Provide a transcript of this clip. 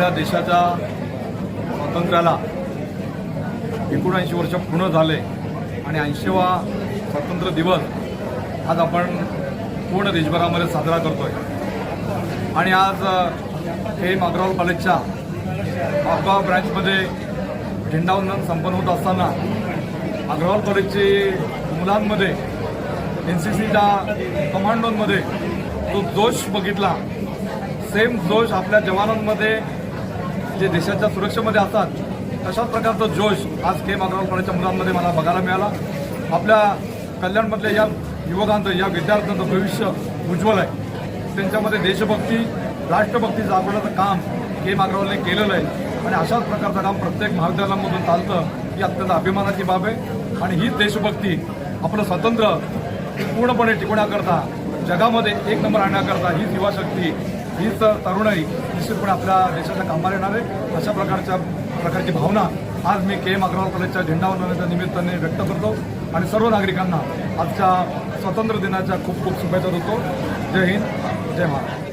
आपल्या देशाच्या स्वातंत्र्याला 79 वर्ष पूर्ण झाले आणि 80वा स्वातंत्र्य दिवस आज आपण पूर्ण देशभरामध्ये साजरा करतोय। आणि आज KM अग्रवाल कॉलेजच्या मापगाव ब्रँचमध्ये झेंडावंदन संपन्न होत असताना अग्रवाल कॉलेजचे मुलांमध्ये NCCच्या कमांडोंमध्ये जो जोश बघितला, सेम जोश आपल्या जवानांमध्ये जे देशाच्या सुरक्षेमध्ये असतात तशाच प्रकारचा जोश आज KM अग्रवाल कॉलेजच्या मुलांमध्ये मला बघायला मिळाला। आपल्या कल्याणमधल्या या युवकांचं, या विद्यार्थ्यांचं भविष्य उज्ज्वल आहे। त्यांच्यामध्ये देशभक्ती, राष्ट्रभक्ती जागवण्याचं काम KM अग्रवालने केलेलं आहे आणि अशाच प्रकारचं काम प्रत्येक महाविद्यालयामधून चालतं ही अत्यंत अभिमानाची बाब आहे। आणि हीच देशभक्ती आपलं स्वातंत्र्य पूर्णपणे टिकवण्याकरता, जगामध्ये एक नंबर आणण्याकरता हीच युवाशक्ती, हीच तरुणाई निश्चितपणे आपल्या देशाच्या कामाला येणार आहे। अशा प्रकारची भावना आज मी KM अग्रवाल कॉलेजच्या झेंडावंदनाच्या निमित्ताने व्यक्त करतो आणि सर्व नागरिकांना आजच्या स्वातंत्र्य दिनाच्या खूप खूप शुभेच्छा देतो। जय हिंद, जय महाराष्ट्र।